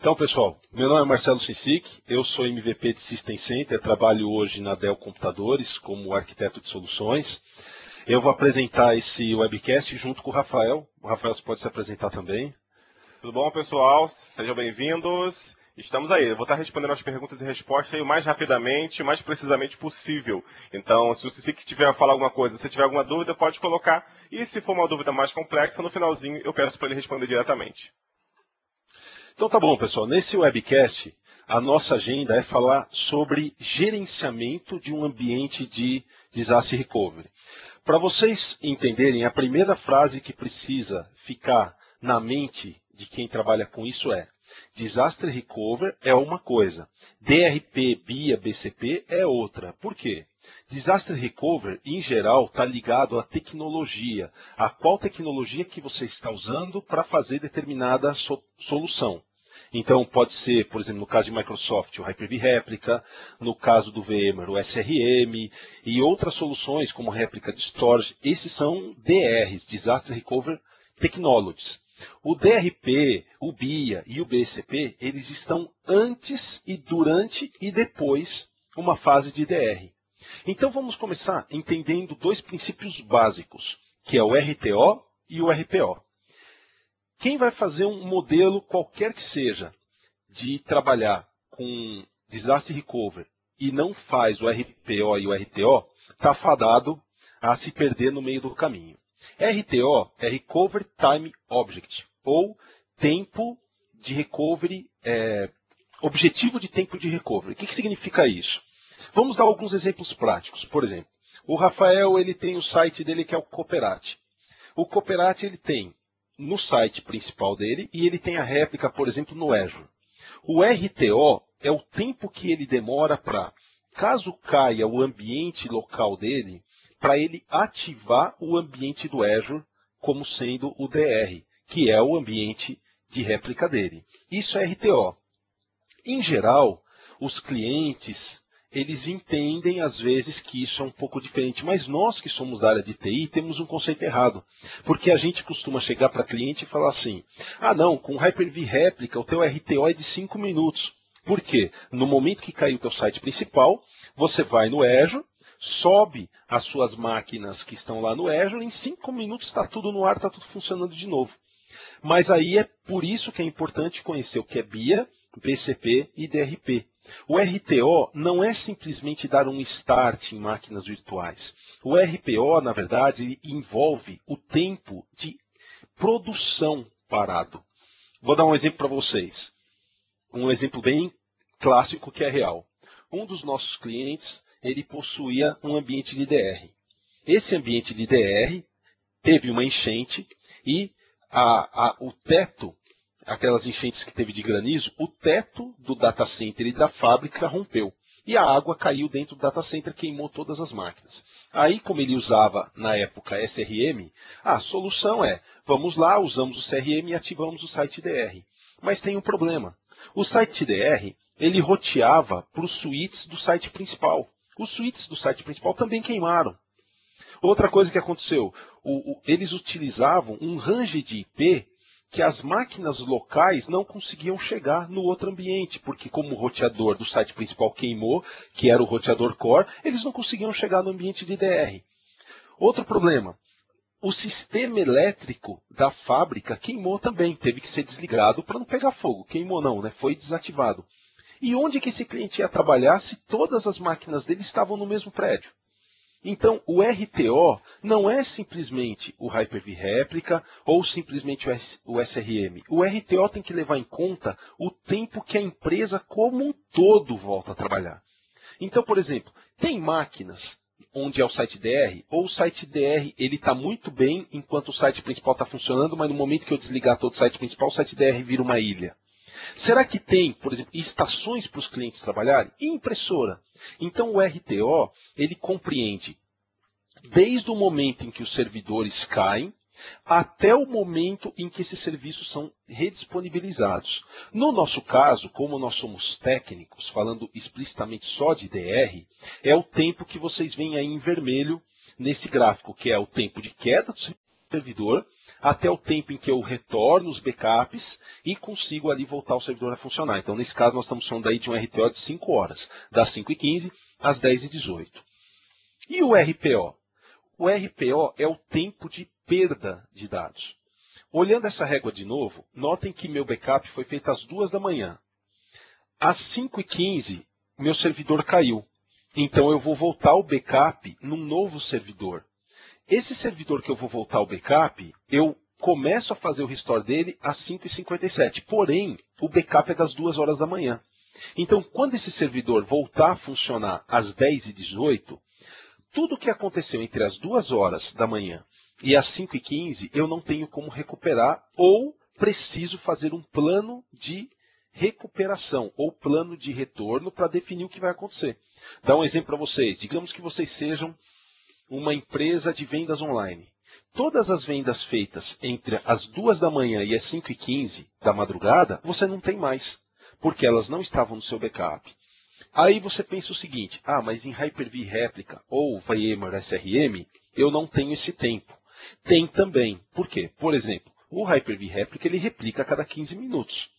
Então, pessoal, meu nome é Marcelo Cicic, eu sou MVP de System Center, trabalho hoje na Dell Computadores como arquiteto de soluções. Eu vou apresentar esse webcast junto com o Rafael. O Rafael, você pode se apresentar também. Tudo bom, pessoal? Sejam bem-vindos. Estamos aí. Eu vou estar respondendo as perguntas e respostas aí o mais rapidamente, o mais precisamente possível. Então, se o Cicic tiver a falar alguma coisa, se tiver alguma dúvida, pode colocar. E se for uma dúvida mais complexa, no finalzinho eu peço para ele responder diretamente. Então tá bom, pessoal. Nesse webcast, a nossa agenda é falar sobre gerenciamento de um ambiente de disaster recovery. Para vocês entenderem, a primeira frase que precisa ficar na mente de quem trabalha com isso é: disaster recovery é uma coisa, DRP, BIA, BCP é outra. Por quê? Disaster recovery, em geral, está ligado à tecnologia, a qual tecnologia que você está usando para fazer determinada solução. Então, pode ser, por exemplo, no caso de Microsoft, o Hyper-V Replica, no caso do VMware, o SRM, e outras soluções como réplica de storage. Esses são DRs, Disaster Recovery Technologies. O DRP, o BIA e o BCP, eles estão antes e durante e depois uma fase de DR. Então, vamos começar entendendo dois princípios básicos, que é o RTO e o RPO. Quem vai fazer um modelo, qualquer que seja, de trabalhar com disaster recovery e não faz o RPO e o RTO, está fadado a se perder no meio do caminho. RTO é Recovery Time Object, ou tempo de recovery, objetivo de tempo de recovery. O que significa isso? Vamos dar alguns exemplos práticos. Por exemplo, o Rafael ele tem o site dele que é o Cooperate. O Cooperate ele tem no site principal dele e ele tem a réplica, por exemplo, no Azure. O RTO é o tempo que ele demora para, caso caia o ambiente local dele, para ele ativar o ambiente do Azure como sendo o DR, que é o ambiente de réplica dele. Isso é RTO. Em geral, os clientes eles entendem às vezes que isso é um pouco diferente, mas nós que somos da área de TI temos um conceito errado, porque a gente costuma chegar para cliente e falar assim: ah não, com Hyper-V Replica o teu RTO é de 5 minutos. Por quê? No momento que caiu o teu site principal, você vai no Azure, sobe as suas máquinas que estão lá no Azure, em 5 minutos está tudo no ar, está tudo funcionando de novo. Mas aí é por isso que é importante conhecer o que é BIA, BCP e DRP. O RTO não é simplesmente dar um start em máquinas virtuais. O RPO, na verdade, envolve o tempo de produção parado. Vou dar um exemplo para vocês. Um exemplo bem clássico que é real. Um dos nossos clientes, ele possuía um ambiente de DR. Esse ambiente de DR teve uma enchente e o teto, aquelas enchentes que teve de granizo, o teto do data center e da fábrica rompeu. E a água caiu dentro do data center, queimou todas as máquinas. Aí, como ele usava, na época, SRM, a solução é: vamos lá, usamos o CRM e ativamos o site DR. Mas tem um problema. O site DR, ele roteava para os switches do site principal. Os switches do site principal também queimaram. Outra coisa que aconteceu, eles utilizavam um range de IP que as máquinas locais não conseguiam chegar no outro ambiente, porque como o roteador do site principal queimou, que era o roteador core, eles não conseguiam chegar no ambiente de DR. Outro problema, o sistema elétrico da fábrica queimou também, teve que ser desligado para não pegar fogo. Queimou não, né? Foi desativado. E onde que esse cliente ia trabalhar se todas as máquinas dele estavam no mesmo prédio? Então, o RTO não é simplesmente o Hyper-V Replica ou simplesmente o SRM. O RTO tem que levar em conta o tempo que a empresa como um todo volta a trabalhar. Então, por exemplo, tem máquinas onde é o site DR, ou o site DR ele está muito bem enquanto o site principal está funcionando, mas no momento que eu desligar todo o site principal, o site DR vira uma ilha. Será que tem, por exemplo, estações para os clientes trabalharem? E impressora. Então o RTO, ele compreende desde o momento em que os servidores caem até o momento em que esses serviços são redisponibilizados. No nosso caso, como nós somos técnicos, falando explicitamente só de DR, é o tempo que vocês veem aí em vermelho nesse gráfico, que é o tempo de queda do servidor até o tempo em que eu retorno os backups e consigo ali voltar o servidor a funcionar. Então, nesse caso, nós estamos falando aí de um RTO de 5 horas, das 5h15 às 10h18. E o RPO? O RPO é o tempo de perda de dados. Olhando essa régua de novo, notem que meu backup foi feito às 2 da manhã. Às 5h15, meu servidor caiu. Então, eu vou voltar o backup num novo servidor. Esse servidor que eu vou voltar o backup, eu começo a fazer o restore dele às 5h57. Porém, o backup é das 2 horas da manhã. Então, quando esse servidor voltar a funcionar às 10h18, tudo o que aconteceu entre as 2 horas da manhã e as 5h15, eu não tenho como recuperar ou preciso fazer um plano de recuperação ou plano de retorno para definir o que vai acontecer. Dá um exemplo para vocês. Digamos que vocês sejam uma empresa de vendas online. Todas as vendas feitas entre as 2 da manhã e as 5h15 da madrugada, você não tem mais, porque elas não estavam no seu backup. Aí você pensa o seguinte, mas em Hyper-V Réplica ou VMware SRM, eu não tenho esse tempo. Tem também. Por quê? Por exemplo, o Hyper-V Réplica ele replica a cada 15 minutos.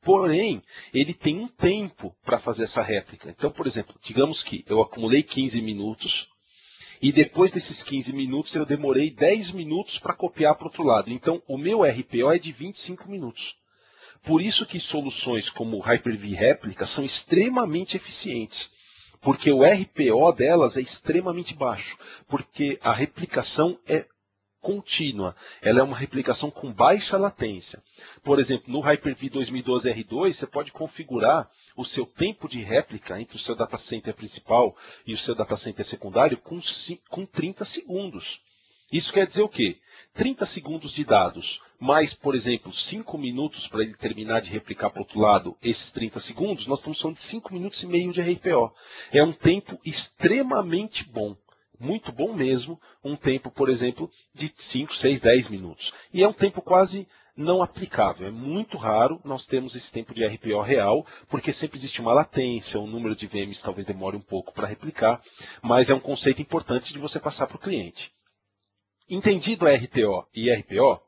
Porém, ele tem um tempo para fazer essa réplica. Então, por exemplo, digamos que eu acumulei 15 minutos e depois desses 15 minutos eu demorei 10 minutos para copiar para o outro lado. Então, o meu RPO é de 25 minutos. Por isso que soluções como o Hyper-V Réplica são extremamente eficientes. Porque o RPO delas é extremamente baixo. Porque a replicação é contínua. Ela é uma replicação com baixa latência. Por exemplo, no Hyper-V 2012 R2, você pode configurar o seu tempo de réplica entre o seu data center principal e o seu data center secundário com 30 segundos. Isso quer dizer o quê? 30 segundos de dados, mais, por exemplo, 5 minutos para ele terminar de replicar para o outro lado esses 30 segundos, nós estamos falando de 5 minutos e meio de RPO. É um tempo extremamente bom. Muito bom mesmo, um tempo, por exemplo, de 5, 6, 10 minutos. E é um tempo quase não aplicável. É muito raro nós termos esse tempo de RPO real, porque sempre existe uma latência, o número de VMs talvez demore um pouco para replicar, mas é um conceito importante de você passar para o cliente. Entendido RTO e RPO,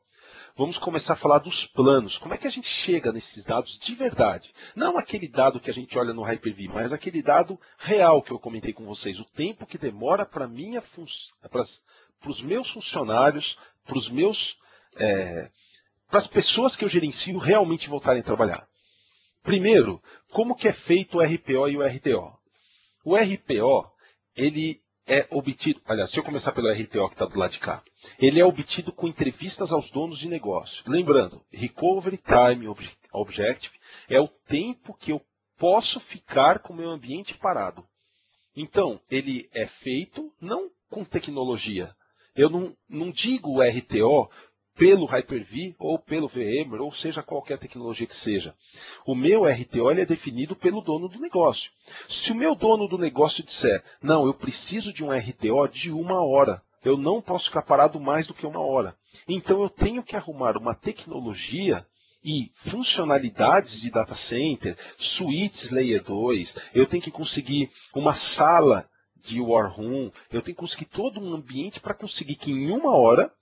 vamos começar a falar dos planos. Como é que a gente chega nesses dados de verdade? Não aquele dado que a gente olha no Hyper-V, mas aquele dado real que eu comentei com vocês. O tempo que demora para os meus funcionários, para as pessoas que eu gerencio realmente voltarem a trabalhar. Primeiro, como que é feito o RPO e o RTO? O RPO, ele é obtido, aliás, se eu começar pelo RTO que está do lado de cá, ele é obtido com entrevistas aos donos de negócio. Lembrando, Recovery Time Objective é o tempo que eu posso ficar com o meu ambiente parado. Então, ele é feito não com tecnologia. Eu não digo o RTO pelo Hyper-V ou pelo VMware, ou seja, qualquer tecnologia que seja. O meu RTO ele é definido pelo dono do negócio. Se o meu dono do negócio disser, não, eu preciso de um RTO de 1 hora, eu não posso ficar parado mais do que 1 hora. Então eu tenho que arrumar uma tecnologia e funcionalidades de data center, suítes Layer 2, eu tenho que conseguir uma sala de War Room, eu tenho que conseguir todo um ambiente para conseguir que em 1 hora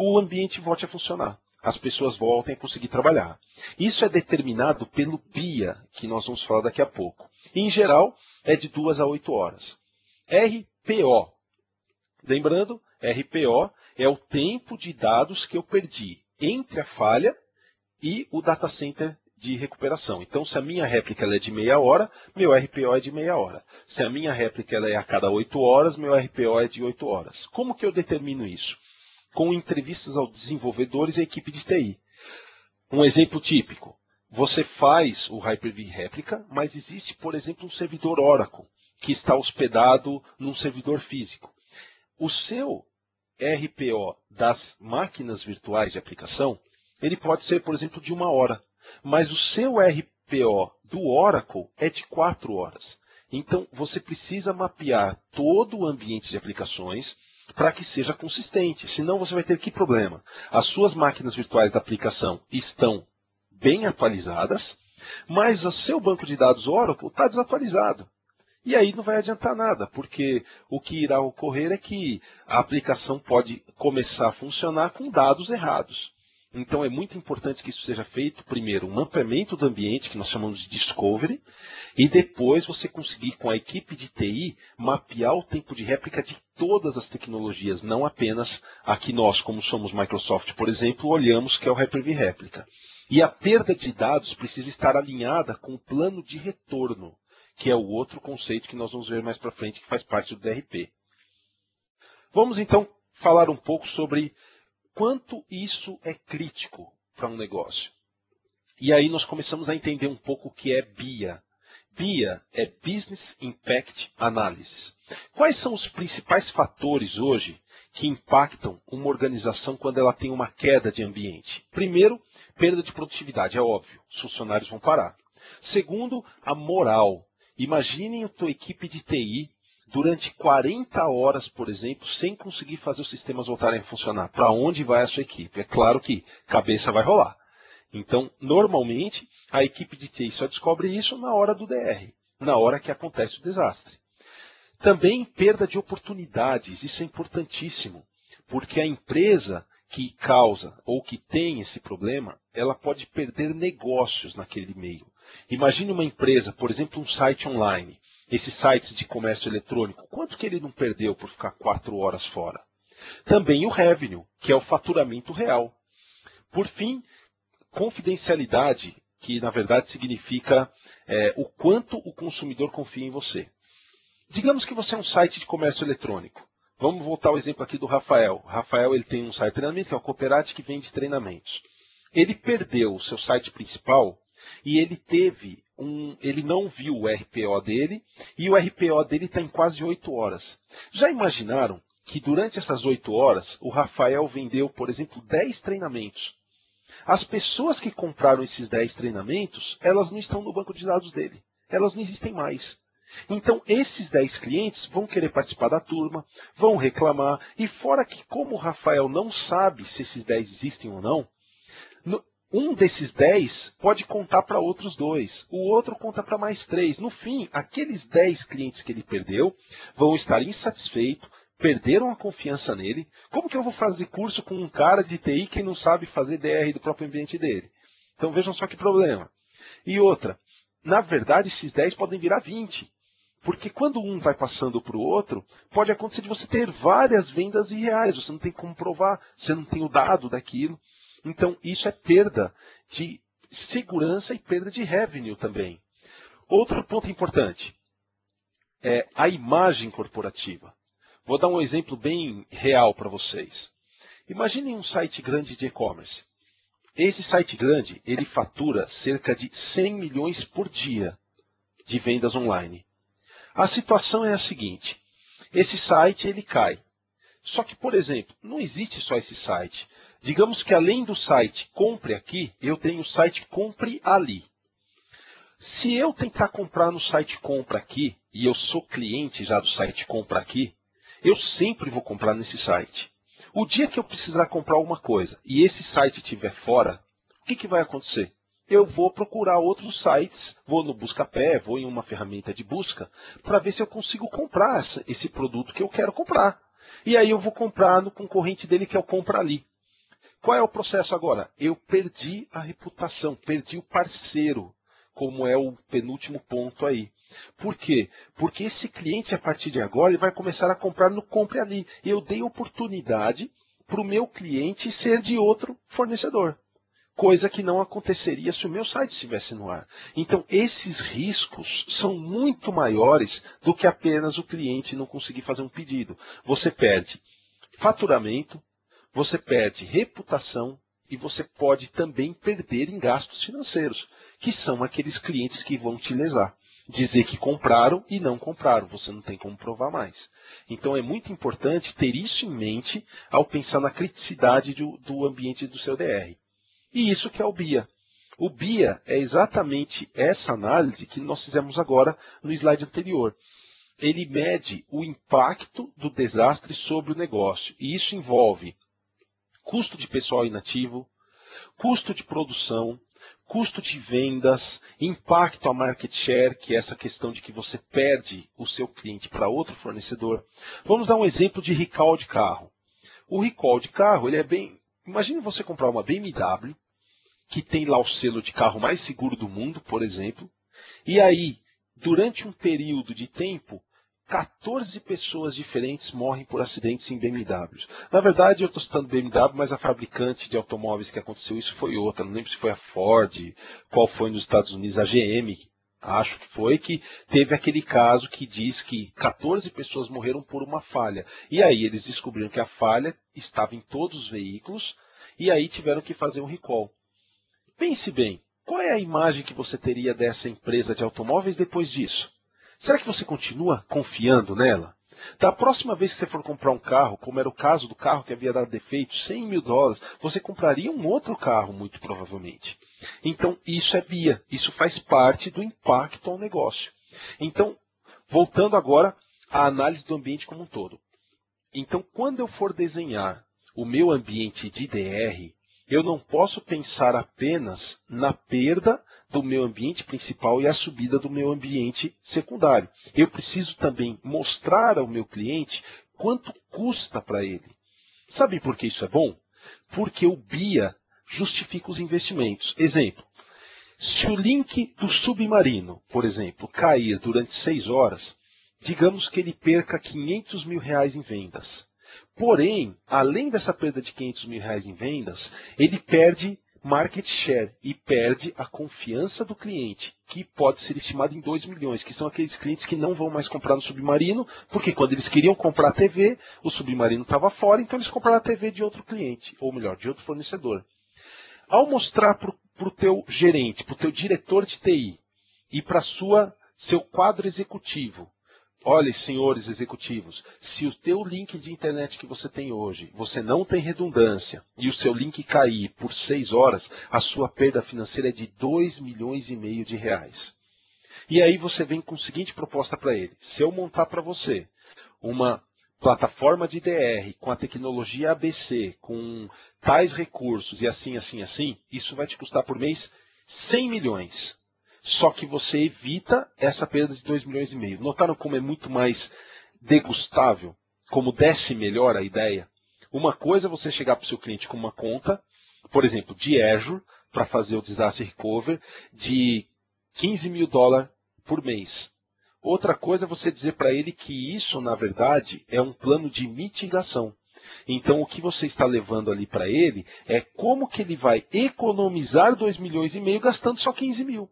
o ambiente volte a funcionar. As pessoas voltem a conseguir trabalhar. Isso é determinado pelo BIA, que nós vamos falar daqui a pouco. Em geral, é de 2 a 8 horas. RPO. Lembrando, RPO é o tempo de dados que eu perdi entre a falha e o data center de recuperação. Então, se a minha réplica ela é de meia hora, meu RPO é de meia hora. Se a minha réplica ela é a cada 8 horas, meu RPO é de 8 horas. Como que eu determino isso? Com entrevistas aos desenvolvedores e a equipe de TI. Um exemplo típico, você faz o Hyper-V Réplica, mas existe, por exemplo, um servidor Oracle, que está hospedado num servidor físico. O seu RPO das máquinas virtuais de aplicação, ele pode ser, por exemplo, de 1 hora, mas o seu RPO do Oracle é de 4 horas. Então, você precisa mapear todo o ambiente de aplicações, para que seja consistente, senão você vai ter que problema. As suas máquinas virtuais da aplicação estão bem atualizadas, mas o seu banco de dados Oracle está desatualizado. E aí não vai adiantar nada, porque o que irá ocorrer é que a aplicação pode começar a funcionar com dados errados. Então é muito importante que isso seja feito, primeiro, um mapeamento do ambiente, que nós chamamos de discovery, e depois você conseguir, com a equipe de TI, mapear o tempo de réplica de todas as tecnologias, não apenas a que nós, como somos Microsoft, por exemplo, olhamos, que é o Hyper-V Réplica. E a perda de dados precisa estar alinhada com o plano de retorno, que é o outro conceito que nós vamos ver mais para frente, que faz parte do DRP. Vamos então falar um pouco sobre quanto isso é crítico para um negócio. E aí nós começamos a entender um pouco o que é BIA. BIA é Business Impact Analysis. Quais são os principais fatores hoje que impactam uma organização quando ela tem uma queda de ambiente? Primeiro, perda de produtividade, é óbvio, os funcionários vão parar. Segundo, a moral. Imaginem a tua equipe de TI durante 40 horas, por exemplo, sem conseguir fazer os sistemas voltarem a funcionar. Para onde vai a sua equipe? É claro que cabeça vai rolar. Então, normalmente, a equipe de TI só descobre isso na hora do DR, na hora que acontece o desastre. Também perda de oportunidades, isso é importantíssimo, porque a empresa que causa ou que tem esse problema, ela pode perder negócios naquele meio. Imagine uma empresa, por exemplo, um site online, esses sites de comércio eletrônico, quanto que ele não perdeu por ficar 4 horas fora? Também o revenue, que é o faturamento real. Por fim, confidencialidade, que na verdade significa o quanto o consumidor confia em você. Digamos que você é um site de comércio eletrônico. Vamos voltar ao exemplo aqui do Rafael. O Rafael ele tem um site de treinamento, que é o Cooperate, que vende treinamentos. Ele perdeu o seu site principal e ele não viu o RPO dele, e o RPO dele está em quase 8 horas. Já imaginaram que durante essas 8 horas o Rafael vendeu, por exemplo, 10 treinamentos? As pessoas que compraram esses 10 treinamentos, elas não estão no banco de dados dele. Elas não existem mais. Então, esses 10 clientes vão querer participar da turma, vão reclamar, e fora que, como o Rafael não sabe se esses 10 existem ou não, um desses 10 pode contar para outros 2, o outro conta para mais 3. No fim, aqueles 10 clientes que ele perdeu vão estar insatisfeitos, perderam a confiança nele. Como que eu vou fazer curso com um cara de TI que não sabe fazer DR do próprio ambiente dele? Então vejam só que problema. E outra, na verdade esses 10 podem virar 20. Porque quando um vai passando para o outro, pode acontecer de você ter várias vendas irreais, você não tem como provar, você não tem o dado daquilo. Então isso é perda de segurança e perda de revenue também. Outro ponto importante é a imagem corporativa. Vou dar um exemplo bem real para vocês. Imaginem um site grande de e-commerce. Esse site grande, ele fatura cerca de 100 milhões por dia de vendas online. A situação é a seguinte, esse site ele cai. Só que, por exemplo, não existe só esse site. Digamos que além do site compre aqui, eu tenho o site compre ali. Se eu tentar comprar no site compra aqui, e eu sou cliente já do site compra aqui, eu sempre vou comprar nesse site. O dia que eu precisar comprar alguma coisa e esse site estiver fora, o que vai acontecer? Eu vou procurar outros sites, vou no Buscapé, vou em uma ferramenta de busca, para ver se eu consigo comprar esse produto que eu quero comprar. E aí eu vou comprar no concorrente dele, que é o Compra Ali. Qual é o processo agora? Eu perdi a reputação, perdi o parceiro, como é o penúltimo ponto aí. Por quê? Porque esse cliente, a partir de agora, ele vai começar a comprar no Compre Ali. Eu dei oportunidade para o meu cliente ser de outro fornecedor. Coisa que não aconteceria se o meu site estivesse no ar. Então, esses riscos são muito maiores do que apenas o cliente não conseguir fazer um pedido. Você perde faturamento, você perde reputação e você pode também perder em gastos financeiros, que são aqueles clientes que vão te lesar. Dizer que compraram e não compraram, você não tem como provar mais. Então é muito importante ter isso em mente ao pensar na criticidade do ambiente do seu DR. E isso que é o BIA. O BIA é exatamente essa análise que nós fizemos agora no slide anterior. Ele mede o impacto do desastre sobre o negócio. E isso envolve custo de pessoal inativo, custo de produção, custo de vendas, impacto a market share, que é essa questão de que você perde o seu cliente para outro fornecedor. Vamos dar um exemplo de recall de carro. O recall de carro, ele é bem... Imagine você comprar uma BMW, que tem lá o selo de carro mais seguro do mundo, por exemplo, e aí, durante um período de tempo, 14 pessoas diferentes morrem por acidentes em BMWs. Na verdade, eu estou citando BMW, mas a fabricante de automóveis que aconteceu isso foi outra. Não lembro se foi a Ford, qual foi nos Estados Unidos, a GM, acho que foi, que teve aquele caso que diz que 14 pessoas morreram por uma falha. E aí eles descobriram que a falha estava em todos os veículos, e aí tiveram que fazer um recall. Pense bem, qual é a imagem que você teria dessa empresa de automóveis depois disso? Será que você continua confiando nela? Da próxima vez que você for comprar um carro, como era o caso do carro que havia dado defeito, $100 mil, você compraria um outro carro, muito provavelmente. Então, isso é BIA, isso faz parte do impacto ao negócio. Então, voltando agora à análise do ambiente como um todo. Então, quando eu for desenhar o meu ambiente de DR, eu não posso pensar apenas na perda do meu ambiente principal e a subida do meu ambiente secundário. Eu preciso também mostrar ao meu cliente quanto custa para ele. Sabe por que isso é bom? Porque o BIA justifica os investimentos. Exemplo, se o link do submarino, por exemplo, cair durante 6 horas, digamos que ele perca R$500 mil em vendas. Porém, além dessa perda de R$500 mil em vendas, ele perde market share e perde a confiança do cliente, que pode ser estimado em 2 milhões, que são aqueles clientes que não vão mais comprar no submarino, porque quando eles queriam comprar a TV, o submarino estava fora, então eles compraram a TV de outro cliente, ou melhor, de outro fornecedor. Ao mostrar para o teu gerente, para o teu diretor de TI e para seu quadro executivo, olha, senhores executivos, se o teu link de internet que você tem hoje, você não tem redundância, e o seu link cair por 6 horas, a sua perda financeira é de R$2,5 milhões. E aí você vem com a seguinte proposta para ele: se eu montar para você uma plataforma de DR com a tecnologia ABC, com tais recursos e assim, assim, assim, isso vai te custar por mês 100 milhões. Só que você evita essa perda de R$2,5 milhões. Notaram como é muito mais degustável? Como desce melhor a ideia? Uma coisa é você chegar para o seu cliente com uma conta, por exemplo, de Azure, para fazer o disaster recovery, de $15 mil por mês. Outra coisa é você dizer para ele que isso, na verdade, é um plano de mitigação. Então, o que você está levando ali para ele é como que ele vai economizar R$2,5 milhões gastando só 15 mil.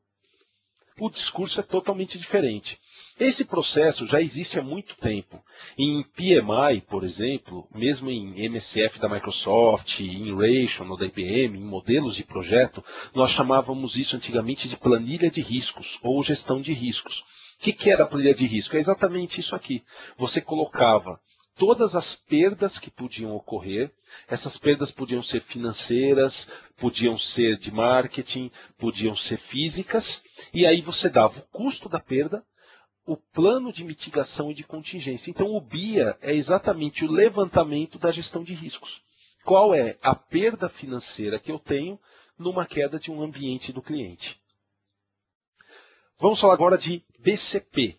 O discurso é totalmente diferente. Esse processo já existe há muito tempo. Em PMI, por exemplo, mesmo em MSF da Microsoft, em Ration, da IBM, em modelos de projeto, nós chamávamos isso antigamente de planilha de riscos ou gestão de riscos. O que era a planilha de risco? É exatamente isso aqui. Você colocava todas as perdas que podiam ocorrer. Essas perdas podiam ser financeiras, podiam ser de marketing, podiam ser físicas, e aí você dava o custo da perda, o plano de mitigação e de contingência. Então o BIA é exatamente o levantamento da gestão de riscos. Qual é a perda financeira que eu tenho numa queda de um ambiente do cliente? Vamos falar agora de BCP.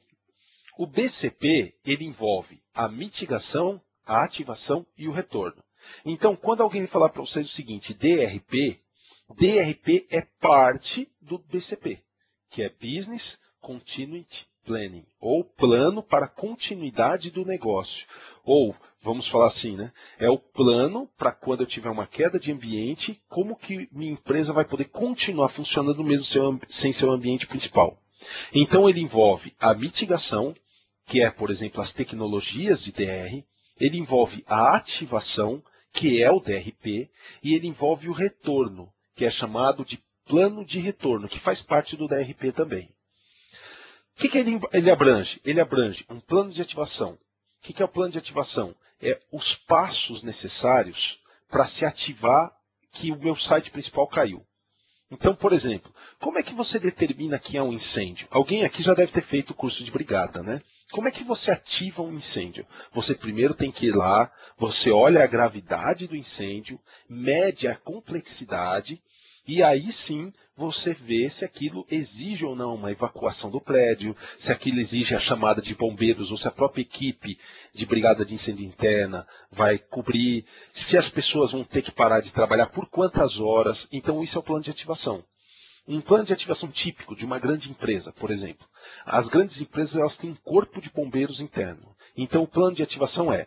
O BCP, ele envolve a mitigação, a ativação e o retorno. Então, quando alguém falar para vocês o seguinte, DRP é parte do BCP, que é Business Continuity Planning, ou plano para a continuidade do negócio. Ou, vamos falar assim, né? É o plano para quando eu tiver uma queda de ambiente, como que minha empresa vai poder continuar funcionando mesmo sem seu ambiente principal. Então, ele envolve a mitigação, que é, por exemplo, as tecnologias de DR, ele envolve a ativação, que é o DRP, e ele envolve o retorno, que é chamado de plano de retorno, que faz parte do DRP também. O que ele abrange? Ele abrange um plano de ativação. O que é o plano de ativação? É os passos necessários para se ativar que o meu site principal caiu. Então, por exemplo, como é que você determina que é um incêndio? Alguém aqui já deve ter feito o curso de brigada, né? Como é que você ativa um incêndio? Você primeiro tem que ir lá, você olha a gravidade do incêndio, mede a complexidade, E aí sim você vê se aquilo exige ou não uma evacuação do prédio, se aquilo exige a chamada de bombeiros ou se a própria equipe de brigada de incêndio interna vai cobrir, se as pessoas vão ter que parar de trabalhar por quantas horas. Então isso é o plano de ativação. Um plano de ativação típico de uma grande empresa, por exemplo. As grandes empresas elas têm um corpo de bombeiros interno. Então o plano de ativação é,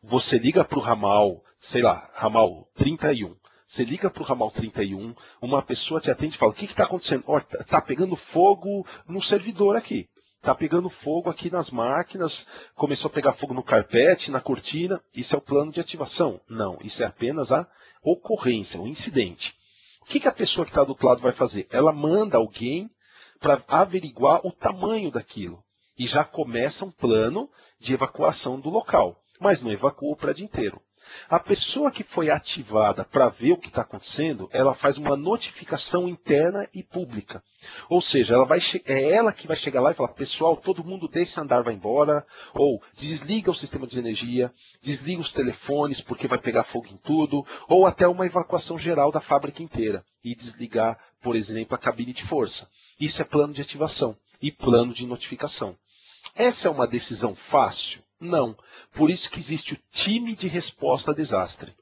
você liga para o ramal, sei lá, ramal 31. Você liga para o ramal 31, uma pessoa te atende e fala, o que está acontecendo? Está pegando fogo no servidor aqui. Está pegando fogo aqui nas máquinas, começou a pegar fogo no carpete, na cortina. Isso é o plano de ativação? Não, isso é apenas a ocorrência, o incidente. O que a pessoa que está do outro lado vai fazer? Ela manda alguém para averiguar o tamanho daquilo. E já começa um plano de evacuação do local. Mas não evacua o prédio inteiro. A pessoa que foi ativada para ver o que está acontecendo, ela faz uma notificação interna e pública. Ou seja, é ela que vai chegar lá e falar, pessoal, todo mundo desse andar vai embora, ou desliga o sistema de energia, desliga os telefones porque vai pegar fogo em tudo, ou até uma evacuação geral da fábrica inteira e desligar, por exemplo, a cabine de força. Isso é plano de ativação e plano de notificação. Essa é uma decisão fácil? Não. Por isso que existe o time de resposta a desastre.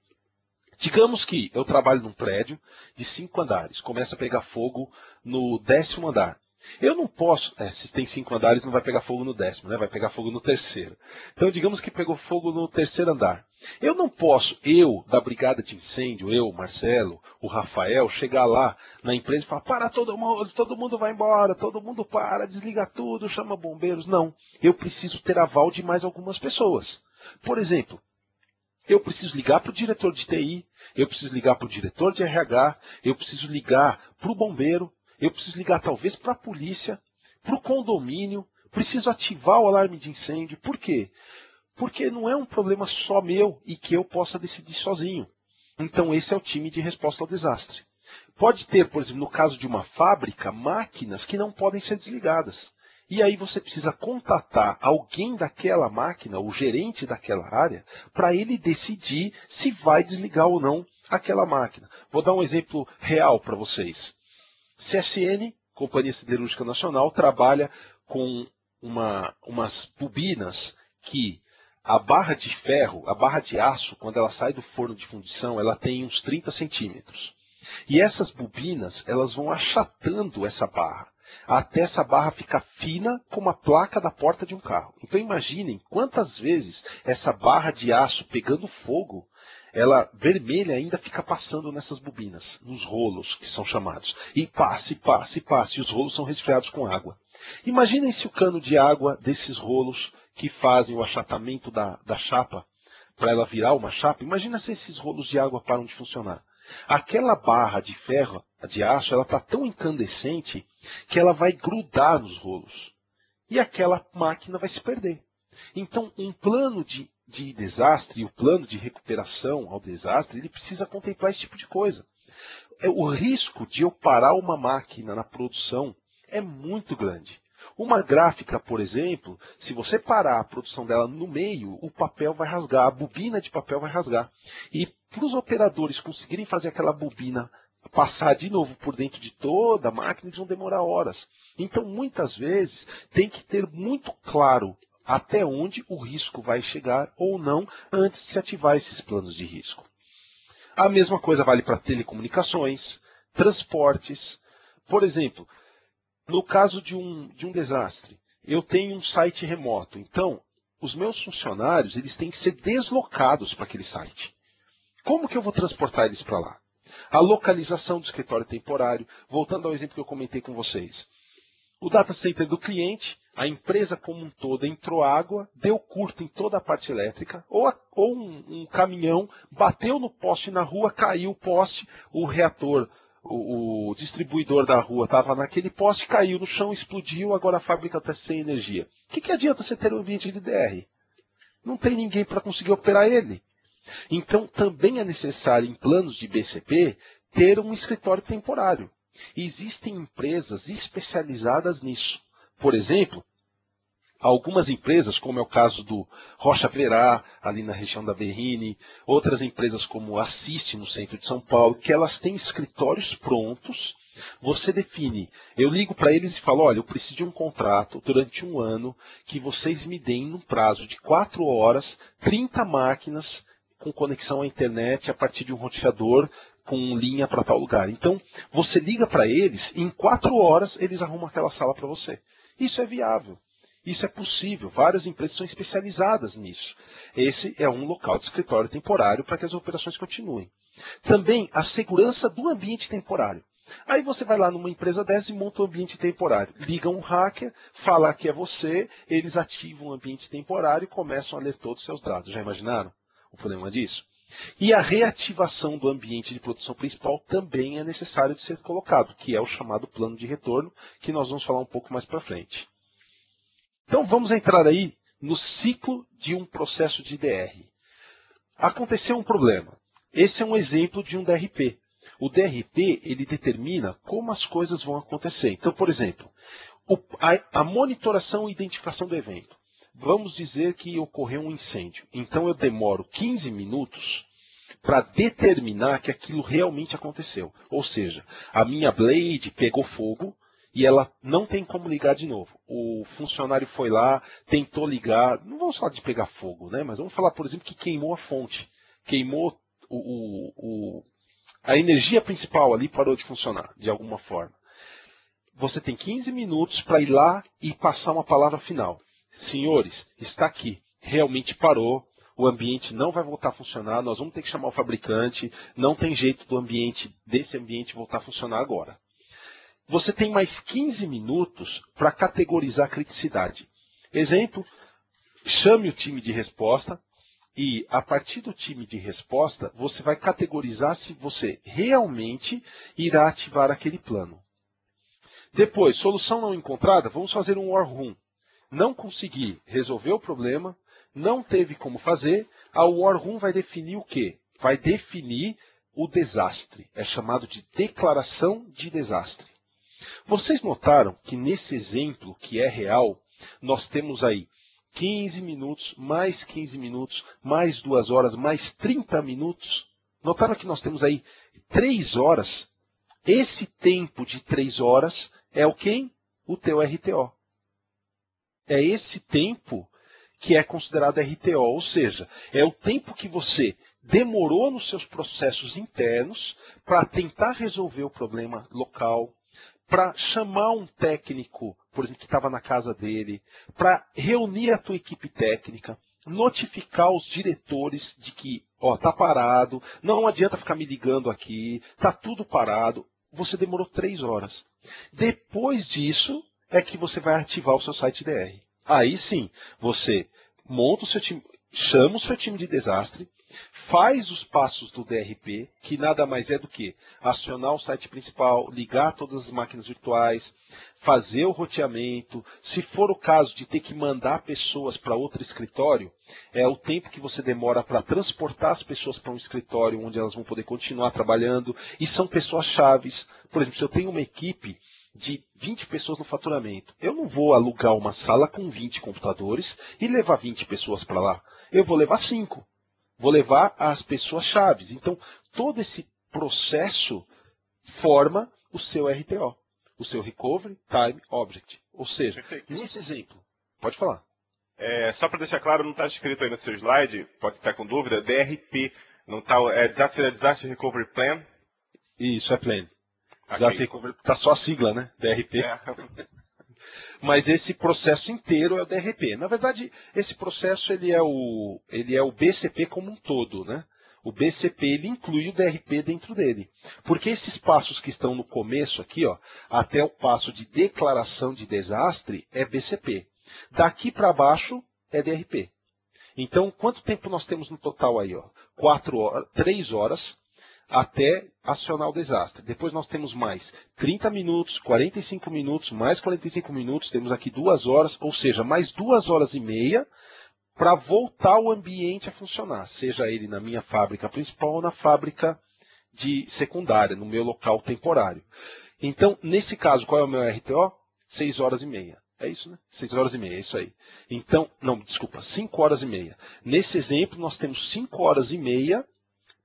Digamos que eu trabalho num prédio de 5 andares, começa a pegar fogo no 10º andar. Eu não posso, se tem 5 andares não vai pegar fogo no 10º, né? Vai pegar fogo no 3º. Então digamos que pegou fogo no 3º andar. Eu não posso, da brigada de incêndio, Marcelo, o Rafael, chegar lá na empresa e falar, para todo mundo vai embora, todo mundo para, desliga tudo, chama bombeiros. Não, eu preciso ter aval de mais algumas pessoas. Por exemplo, eu preciso ligar para o diretor de TI, eu preciso ligar para o diretor de RH, eu preciso ligar para o bombeiro, eu preciso ligar talvez para a polícia, para o condomínio, preciso ativar o alarme de incêndio. Por quê? Porque não é um problema só meu e que eu possa decidir sozinho. Então esse é o time de resposta ao desastre. Pode ter, por exemplo, no caso de uma fábrica, máquinas que não podem ser desligadas. E aí você precisa contatar alguém daquela máquina, o gerente daquela área, para ele decidir se vai desligar ou não aquela máquina. Vou dar um exemplo real para vocês. CSN, Companhia Siderúrgica Nacional, trabalha com umas bobinas que a barra de ferro, a barra de aço, quando ela sai do forno de fundição, ela tem uns 30 centímetros. E essas bobinas, elas vão achatando essa barra, até essa barra ficar fina como a placa da porta de um carro. Então imaginem quantas vezes essa barra de aço pegando fogo, ela vermelha ainda fica passando nessas bobinas, nos rolos que são chamados. E passe, e os rolos são resfriados com água. Imaginem se o cano de água desses rolos que fazem o achatamento da chapa, para ela virar uma chapa, imagina se esses rolos de água param de funcionar. Aquela barra de ferro, de aço, ela está tão incandescente que ela vai grudar nos rolos. E aquela máquina vai se perder. Então, um plano de desastre e o plano de recuperação ao desastre, ele precisa contemplar esse tipo de coisa. O risco de eu parar uma máquina na produção é muito grande. Uma gráfica, por exemplo, se você parar a produção dela no meio, o papel vai rasgar, a bobina de papel vai rasgar. E para os operadores conseguirem fazer aquela bobina passar de novo por dentro de toda a máquina, eles vão demorar horas. Então, muitas vezes, tem que ter muito claro até onde o risco vai chegar ou não antes de se ativar esses planos de risco. A mesma coisa vale para telecomunicações, transportes. Por exemplo, no caso de um desastre, eu tenho um site remoto. Então, os meus funcionários eles têm que ser deslocados para aquele site. Como que eu vou transportar eles para lá? A localização do escritório temporário, voltando ao exemplo que eu comentei com vocês. O data center do cliente, a empresa como um todo entrou água, deu curto em toda a parte elétrica, ou um caminhão bateu no poste na rua, caiu o poste, o reator, o distribuidor da rua estava naquele poste, caiu no chão, explodiu, agora a fábrica está sem energia. O que adianta você ter um ambiente de DR? Não tem ninguém para conseguir operar ele. Então, também é necessário, em planos de BCP, ter um escritório temporário. Existem empresas especializadas nisso. Por exemplo, Algumas empresas, como é o caso do Rocha Verá, ali na região da Berrini, outras empresas como a Assiste, no centro de São Paulo, que elas têm escritórios prontos. Você define, eu ligo para eles e falo, olha, eu preciso de um contrato durante um ano que vocês me deem num prazo de 4 horas, 30 máquinas com conexão à internet a partir de um roteador com linha para tal lugar. Então, você liga para eles e em 4 horas eles arrumam aquela sala para você. Isso é viável. Isso é possível, várias empresas são especializadas nisso. Esse é um local de escritório temporário para que as operações continuem. Também a segurança do ambiente temporário. Aí você vai lá numa empresa dessa e monta um ambiente temporário. Liga um hacker, fala que é você, eles ativam o ambiente temporário e começam a ler todos os seus dados. Já imaginaram o problema disso? E a reativação do ambiente de produção principal também é necessário de ser colocado, que é o chamado plano de retorno, que nós vamos falar um pouco mais para frente. Então vamos entrar aí no ciclo de um processo de DR. Aconteceu um problema. Esse é um exemplo de um DRP. O DRP ele determina como as coisas vão acontecer. Então, por exemplo, a monitoração e identificação do evento. Vamos dizer que ocorreu um incêndio. Então eu demoro 15 minutos para determinar que aquilo realmente aconteceu. Ou seja, a minha blade pegou fogo, e ela não tem como ligar de novo. O funcionário foi lá, tentou ligar, não vamos falar de pegar fogo, né? Mas vamos falar, por exemplo, que queimou a fonte. Queimou a energia principal ali, parou de funcionar, de alguma forma. Você tem 15 minutos para ir lá e passar uma palavra final. Senhores, está aqui, realmente parou, o ambiente não vai voltar a funcionar, nós vamos ter que chamar o fabricante, não tem jeito desse ambiente voltar a funcionar agora. Você tem mais 15 minutos para categorizar a criticidade. Exemplo, chame o time de resposta e, a partir do time de resposta, você vai categorizar se você realmente irá ativar aquele plano. Depois, solução não encontrada, vamos fazer um war room. Não consegui resolver o problema, não teve como fazer, a war room vai definir o quê? Vai definir o desastre. É chamado de declaração de desastre. Vocês notaram que nesse exemplo, que é real, nós temos aí 15 minutos, mais 15 minutos, mais 2 horas, mais 30 minutos. Notaram que nós temos aí 3 horas? Esse tempo de 3 horas é o quem? O teu RTO. É esse tempo que é considerado RTO, ou seja, é o tempo que você demorou nos seus processos internos para tentar resolver o problema local, para chamar um técnico, por exemplo, que estava na casa dele, para reunir a tua equipe técnica, notificar os diretores de que, ó, tá parado, não adianta ficar me ligando aqui, tá tudo parado. Você demorou 3 horas. Depois disso é que você vai ativar o seu site DR. Aí sim, você monta o seu time, chama o seu time de desastre, faz os passos do DRP, que nada mais é do que acionar o site principal, ligar todas as máquinas virtuais, fazer o roteamento. Se for o caso de ter que mandar pessoas para outro escritório, é o tempo que você demora para transportar as pessoas para um escritório onde elas vão poder continuar trabalhando. E são pessoas chaves. Por exemplo, se eu tenho uma equipe de 20 pessoas no faturamento, eu não vou alugar uma sala com 20 computadores e levar 20 pessoas para lá. Eu vou levar 5. Vou levar as pessoas chaves. Então, todo esse processo forma o seu RTO, o seu Recovery Time Object. Ou seja, nesse exemplo, pode falar. Só para deixar claro, não está escrito aí no seu slide, pode estar com dúvida, DRP, não está, Disaster Recovery Plan? Isso, é Plan. Disaster Recovery, está só a sigla, né? DRP. Mas esse processo inteiro é o DRP. Na verdade, esse processo ele é o BCP como um todo, né? O BCP ele inclui o DRP dentro dele. Porque esses passos que estão no começo aqui, ó, até o passo de declaração de desastre é BCP. Daqui para baixo é DRP. Então, quanto tempo nós temos no total aí? Ó? 3 horas até acionar o desastre. Depois nós temos mais 30 minutos, 45 minutos, mais 45 minutos, temos aqui 2 horas, ou seja, mais 2 horas e meia para voltar o ambiente a funcionar, seja ele na minha fábrica principal ou na fábrica de secundária, no meu local temporário. Então, nesse caso, qual é o meu RTO? 6 horas e meia. É isso, né? 6 horas e meia, é isso aí. Então, não, desculpa, 5 horas e meia. Nesse exemplo, nós temos 5 horas e meia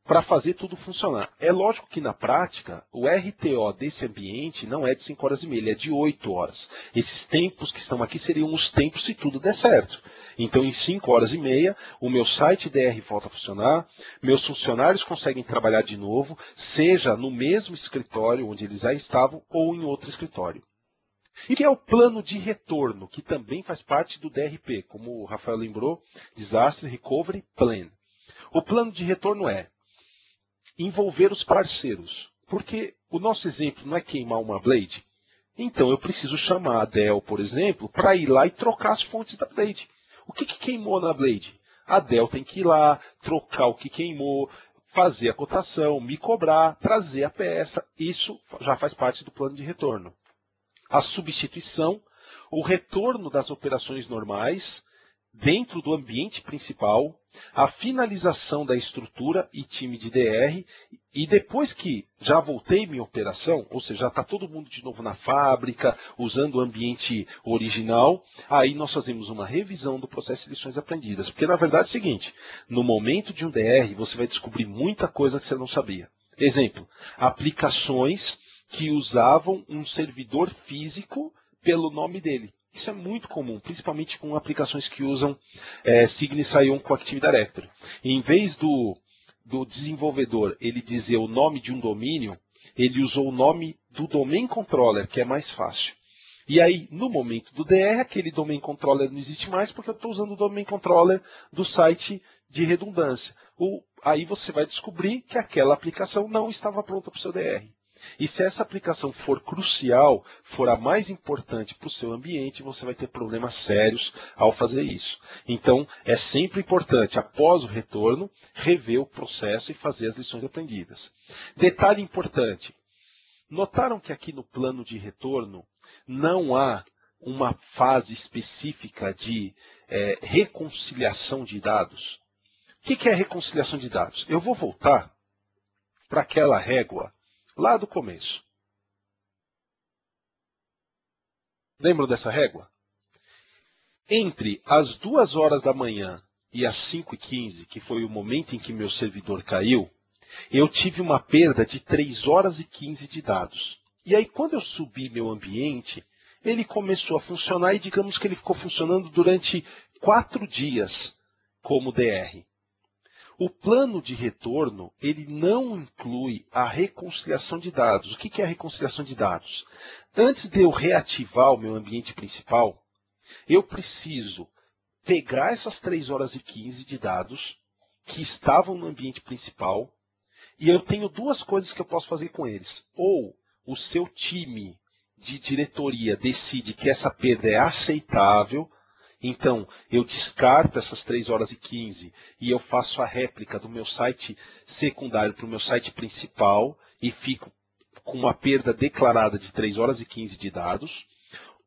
para fazer tudo funcionar. É lógico que na prática, o RTO desse ambiente não é de 5 horas e meia, ele é de 8 horas. Esses tempos que estão aqui seriam os tempos se tudo der certo. Então, em 5 horas e meia, o meu site DR volta a funcionar, meus funcionários conseguem trabalhar de novo, seja no mesmo escritório onde eles já estavam ou em outro escritório. E que é o plano de retorno, que também faz parte do DRP, como o Rafael lembrou, Disaster Recovery Plan. O plano de retorno é envolver os parceiros, porque o nosso exemplo não é queimar uma blade. Então eu preciso chamar a Dell, por exemplo, para ir lá e trocar as fontes da blade. O que queimou na blade? A Dell tem que ir lá, trocar o que queimou, fazer a cotação, me cobrar, trazer a peça. Isso já faz parte do plano de retorno. A substituição, o retorno das operações normais dentro do ambiente principal, a finalização da estrutura e time de DR, e depois que já voltei minha operação, ou seja, já está todo mundo de novo na fábrica, usando o ambiente original, aí nós fazemos uma revisão do processo de lições aprendidas. Porque na verdade é o seguinte, no momento de um DR, você vai descobrir muita coisa que você não sabia. Exemplo, aplicações que usavam um servidor físico pelo nome dele. Isso é muito comum, principalmente com aplicações que usam Sign-Sign-On com Active Directory. Em vez do desenvolvedor ele dizer o nome de um domínio, ele usou o nome do Domain Controller, que é mais fácil. E aí, no momento do DR, aquele Domain Controller não existe mais porque eu estou usando o Domain Controller do site de redundância. Aí você vai descobrir que aquela aplicação não estava pronta para o seu DR. E se essa aplicação for crucial, for a mais importante para o seu ambiente, você vai ter problemas sérios ao fazer isso. Então, é sempre importante, após o retorno, rever o processo e fazer as lições aprendidas. Detalhe importante, notaram que aqui no plano de retorno não há uma fase específica de reconciliação de dados? O que é reconciliação de dados? Eu vou voltar para aquela régua lá do começo. Lembram dessa régua? Entre as 2 horas da manhã e as 5h15, que foi o momento em que meu servidor caiu, eu tive uma perda de 3 horas e 15 de dados. E aí, quando eu subi meu ambiente, ele começou a funcionar e digamos que ele ficou funcionando durante 4 dias como DR. O plano de retorno, ele não inclui a reconciliação de dados. O que é a reconciliação de dados? Antes de eu reativar o meu ambiente principal, eu preciso pegar essas 3 horas e 15 de dados que estavam no ambiente principal e eu tenho 2 coisas que eu posso fazer com eles. Ou o seu time de diretoria decide que essa perda é aceitável, então, eu descarto essas 3 horas e 15 e eu faço a réplica do meu site secundário para o meu site principal e fico com uma perda declarada de 3 horas e 15 de dados.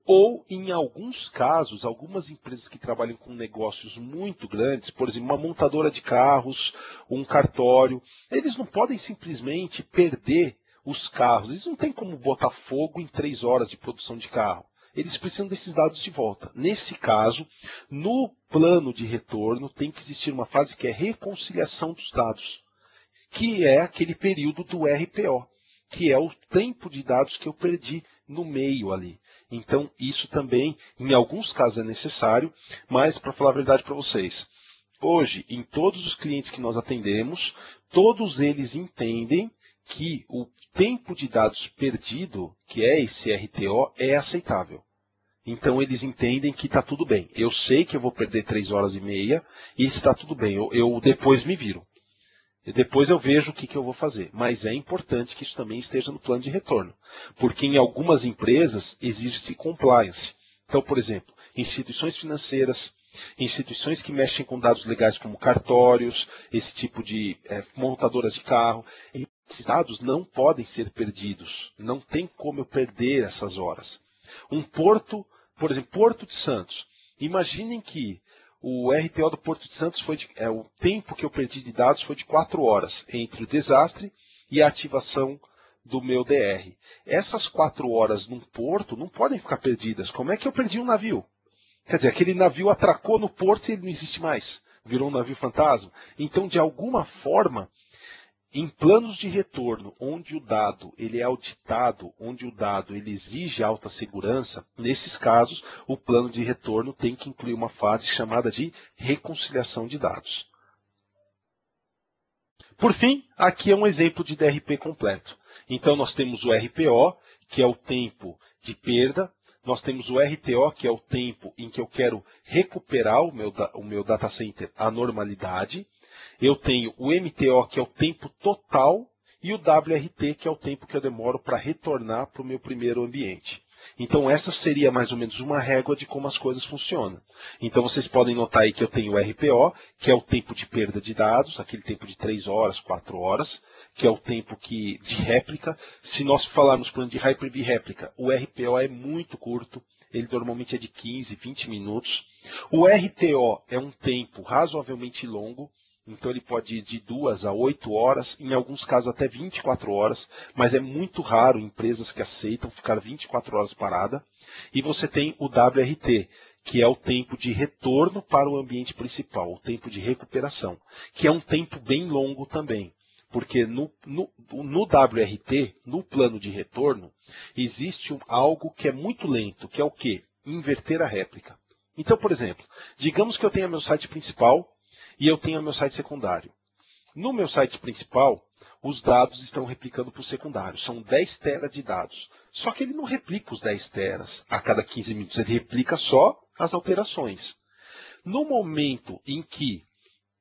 Ou, em alguns casos, algumas empresas que trabalham com negócios muito grandes, por exemplo, uma montadora de carros, um cartório, eles não podem simplesmente perder os carros. Eles não têm como botar fogo em 3 horas de produção de carro. Eles precisam desses dados de volta. Nesse caso, no plano de retorno, tem que existir uma fase que é reconciliação dos dados, que é aquele período do RPO, que é o tempo de dados que eu perdi no meio ali. Então, isso também, em alguns casos, é necessário, mas, para falar a verdade para vocês, hoje, em todos os clientes que nós atendemos, todos eles entendem que o tempo de dados perdido, que é esse RTO, é aceitável. Então eles entendem que está tudo bem. Eu sei que eu vou perder 3 horas e meia e está tudo bem. Eu depois me viro. E depois eu vejo o que eu vou fazer. Mas é importante que isso também esteja no plano de retorno. Porque em algumas empresas exige-se compliance. Então, por exemplo, instituições financeiras, instituições que mexem com dados legais como cartórios, esse tipo de montadoras de carro, esses dados não podem ser perdidos. Não tem como eu perder essas horas. Um porto, por exemplo, Porto de Santos. Imaginem que o RTO do Porto de Santos o tempo que eu perdi de dados foi de 4 horas entre o desastre e a ativação do meu DR. Essas 4 horas num porto não podem ficar perdidas. Como é que eu perdi um navio? Quer dizer, aquele navio atracou no porto e ele não existe mais. Virou um navio fantasma. Então, de alguma forma, em planos de retorno, onde o dado ele é auditado, onde o dado ele exige alta segurança, nesses casos, o plano de retorno tem que incluir uma fase chamada de reconciliação de dados. Por fim, aqui é um exemplo de DRP completo. Então, nós temos o RPO, que é o tempo de perda. Nós temos o RTO, que é o tempo em que eu quero recuperar o meu data center à normalidade. Eu tenho o MTO, que é o tempo total, e o WRT, que é o tempo que eu demoro para retornar para o meu primeiro ambiente. Então, essa seria mais ou menos uma régua de como as coisas funcionam. Então, vocês podem notar aí que eu tenho o RPO, que é o tempo de perda de dados, aquele tempo de 3 horas, 4 horas, que é o tempo de réplica. Se nós falarmos por de Hyper-V réplica, o RPO é muito curto, ele normalmente é de 15, 20 minutos. O RTO é um tempo razoavelmente longo, então ele pode ir de 2 a 8 horas, em alguns casos até 24 horas, mas é muito raro empresas que aceitam ficar 24 horas parada. E você tem o WRT, que é o tempo de retorno para o ambiente principal, o tempo de recuperação, que é um tempo bem longo também. Porque no WRT, no plano de retorno, existe algo que é muito lento, que é o quê? Inverter a réplica. Então, por exemplo, digamos que eu tenha meu site principal e eu tenho meu site secundário. No meu site principal, os dados estão replicando para o secundário. São 10 teras de dados. Só que ele não replica os 10 teras a cada 15 minutos. Ele replica só as alterações. No momento em que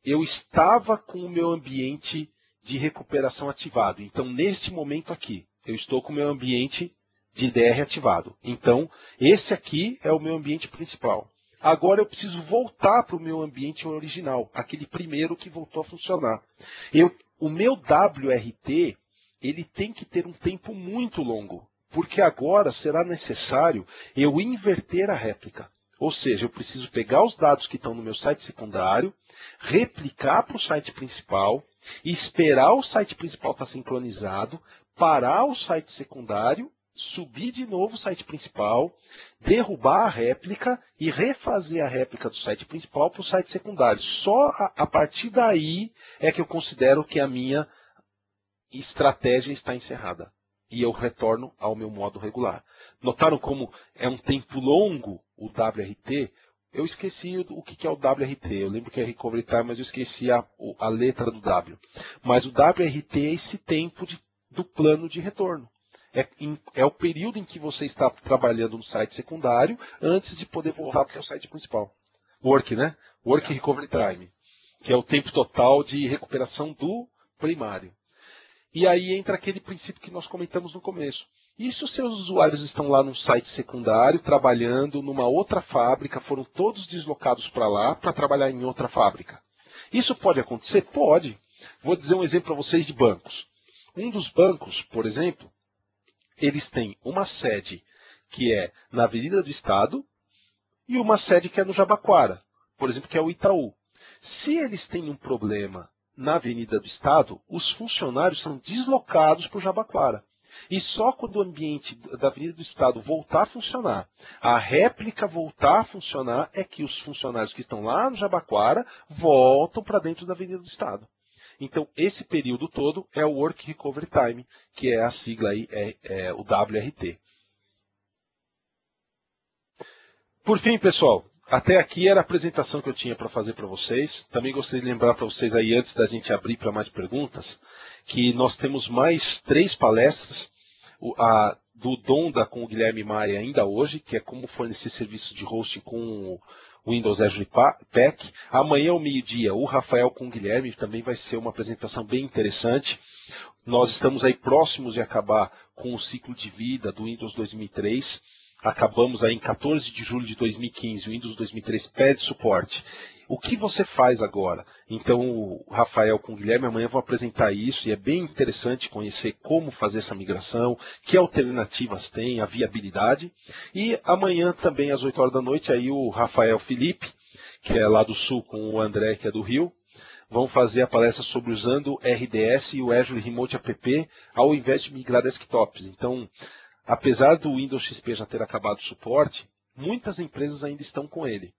eu estava com o meu ambiente de recuperação ativado, então neste momento aqui, eu estou com o meu ambiente de DR ativado. Então, esse aqui é o meu ambiente principal. Agora eu preciso voltar para o meu ambiente original, aquele primeiro que voltou a funcionar. O meu WRT, ele tem que ter um tempo muito longo, porque agora será necessário eu inverter a réplica. Ou seja, eu preciso pegar os dados que estão no meu site secundário, replicar para o site principal, esperar o site principal estar sincronizado, parar o site secundário, subir de novo o site principal, derrubar a réplica e refazer a réplica do site principal para o site secundário. Só a partir daí é que eu considero que a minha estratégia está encerrada. E eu retorno ao meu modo regular. Notaram como é um tempo longo o WRT? Eu esqueci o que é o WRT. Eu lembro que é Recovery Time, mas eu esqueci a letra do W. Mas o WRT é esse tempo do plano de retorno. É o período em que você está trabalhando no site secundário antes de poder voltar para o site principal. Work, né? Work Recovery Time, que é o tempo total de recuperação do primário. E aí entra aquele princípio que nós comentamos no começo. E se os seus usuários estão lá no site secundário, trabalhando numa outra fábrica, foram todos deslocados para lá para trabalhar em outra fábrica? Isso pode acontecer? Pode. Vou dizer um exemplo para vocês de bancos. Um dos bancos, por exemplo, eles têm uma sede que é na Avenida do Estado e uma sede que é no Jabaquara, por exemplo, que é o Itaú. Se eles têm um problema na Avenida do Estado, os funcionários são deslocados para o Jabaquara. E só quando o ambiente da Avenida do Estado voltar a funcionar, a réplica voltar a funcionar, é que os funcionários que estão lá no Jabaquara voltam para dentro da Avenida do Estado. Então, esse período todo é o Work Recovery Time, que é a sigla aí, o WRT. Por fim, pessoal, até aqui era a apresentação que eu tinha para fazer para vocês. Também gostaria de lembrar para vocês aí, antes da gente abrir para mais perguntas, que nós temos mais 3 palestras. A do Donda com o Guilherme Maia ainda hoje, que é como fornecer serviço de hosting com o Windows Azure Pack. Amanhã ao meio-dia, o Rafael com o Guilherme também vai ser uma apresentação bem interessante. Nós estamos aí próximos de acabar com o ciclo de vida do Windows 2003. Acabamos aí em 14 de julho de 2015, o Windows 2003 perde suporte. O que você faz agora? Então, o Rafael com o Guilherme amanhã vão apresentar isso e é bem interessante conhecer como fazer essa migração, que alternativas tem, a viabilidade. E amanhã também às 8 horas da noite, aí o Rafael Felipe, que é lá do Sul, com o André, que é do Rio, vão fazer a palestra sobre usando RDS e o Azure Remote App ao invés de migrar desktops. Então, apesar do Windows XP já ter acabado o suporte, muitas empresas ainda estão com ele.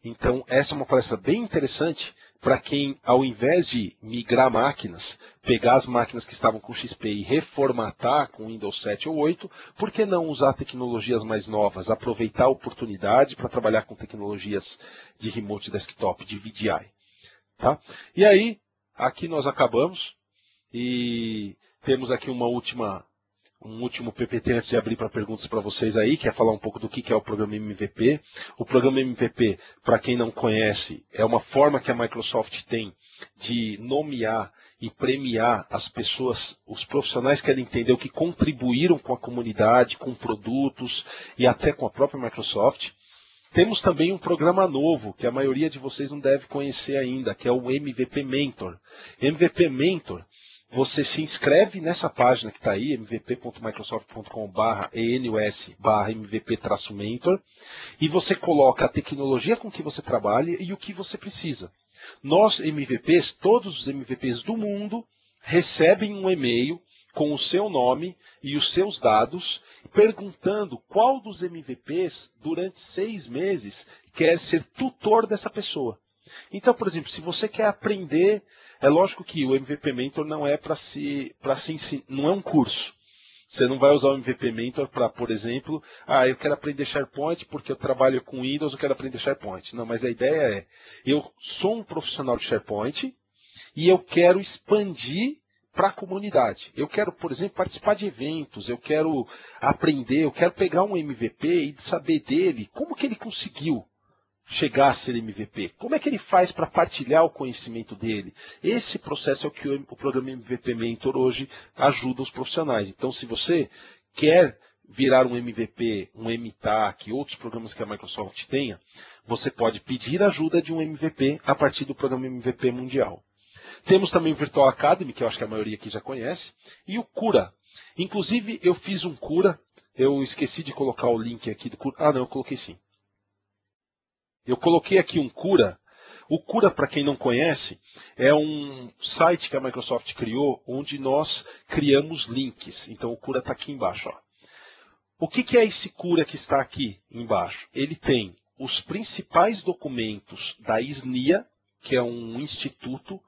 Então, essa é uma palestra bem interessante para quem, ao invés de migrar máquinas, pegar as máquinas que estavam com XP e reformatar com Windows 7 ou 8, por que não usar tecnologias mais novas, aproveitar a oportunidade para trabalhar com tecnologias de remote desktop, de VDI. Tá? E aí, aqui nós acabamos e temos aqui um último PPT antes de abrir para perguntas para vocês aí, que é falar um pouco do que é o programa MVP. O programa MVP, para quem não conhece, é uma forma que a Microsoft tem de nomear e premiar as pessoas, os profissionais que querem entender o que contribuíram com a comunidade, com produtos e até com a própria Microsoft. Temos também um programa novo, que a maioria de vocês não deve conhecer ainda, que é o MVP Mentor. MVP Mentor, você se inscreve nessa página que está aí, mvp.microsoft.com/enus/mvp-mentor, e você coloca a tecnologia com que você trabalha e o que você precisa. Nós, MVPs, todos os MVPs do mundo, recebem um e-mail com o seu nome e os seus dados, perguntando qual dos MVPs, durante 6 meses, quer ser tutor dessa pessoa. Então, por exemplo, se você quer aprender, é lógico que o MVP Mentor não é para se ensinar, não é um curso. Você não vai usar o MVP Mentor para, por exemplo, eu quero aprender SharePoint porque eu trabalho com Windows, eu quero aprender SharePoint. Não, mas a ideia é, eu sou um profissional de SharePoint e eu quero expandir para a comunidade. Eu quero, por exemplo, participar de eventos, eu quero aprender, eu quero pegar um MVP e saber dele como que ele conseguiu chegar a ser MVP. Como é que ele faz para partilhar o conhecimento dele? Esse processo é o que o programa MVP Mentor hoje ajuda os profissionais. Então, se você quer virar um MVP, um MTAC, outros programas que a Microsoft tenha, você pode pedir ajuda de um MVP a partir do programa MVP Mundial. Temos também o Virtual Academy, que eu acho que a maioria aqui já conhece, e o Cura. Inclusive, eu fiz um Cura, eu esqueci de colocar o link aqui do Cura. Não, eu coloquei sim. Eu coloquei aqui um Cura. O Cura, para quem não conhece, é um site que a Microsoft criou, onde nós criamos links. Então, o Cura está aqui embaixo. Ó. O que é esse Cura que está aqui embaixo? Ele tem os principais documentos da SNIA, que é um instituto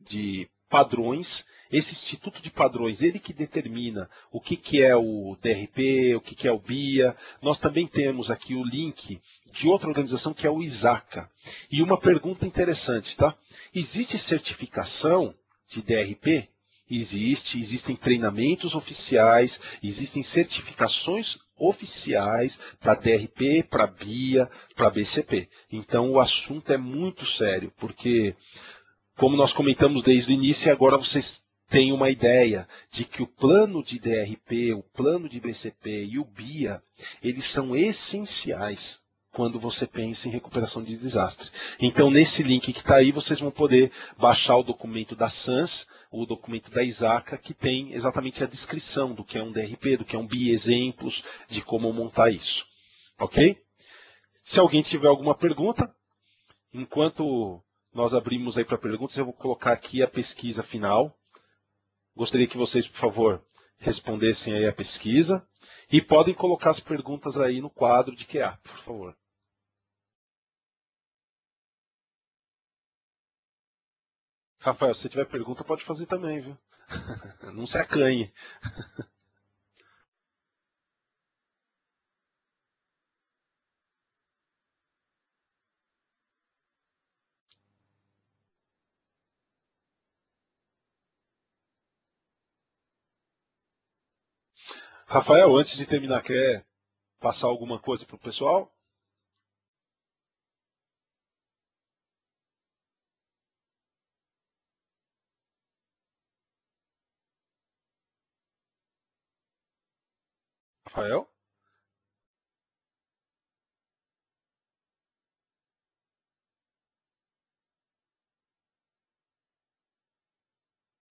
de padrões. Esse Instituto de Padrões, ele que determina o que é o DRP, o que é o BIA. Nós também temos aqui o link de outra organização que é o ISACA. E uma pergunta interessante, tá? Existe certificação de DRP? Existem treinamentos oficiais, existem certificações oficiais para DRP, para BIA, para BCP. Então o assunto é muito sério, porque, como nós comentamos desde o início, agora vocês têm uma ideia de que o plano de DRP, o plano de BCP e o BIA, eles são essenciais quando você pensa em recuperação de desastre. Então, nesse link que está aí, vocês vão poder baixar o documento da SANS, o documento da ISACA, que tem exatamente a descrição do que é um DRP, do que é um BIA, exemplos de como montar isso. Ok? Se alguém tiver alguma pergunta, enquanto nós abrimos aí para perguntas, eu vou colocar aqui a pesquisa final. Gostaria que vocês, por favor, respondessem aí a pesquisa. E podem colocar as perguntas aí no quadro de QA, por favor. Rafael, se tiver pergunta, pode fazer também, viu? Não se acanhe. Rafael, antes de terminar, quer passar alguma coisa para o pessoal? Rafael?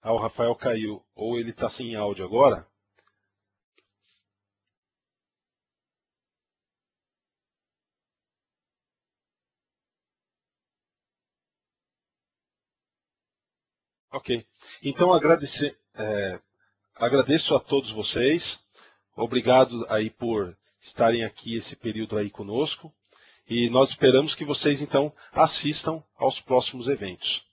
O Rafael caiu. Ou ele está sem áudio agora? Ok. Então, agradeço a todos vocês. Obrigado aí por estarem aqui esse período aí conosco. E nós esperamos que vocês, então, assistam aos próximos eventos.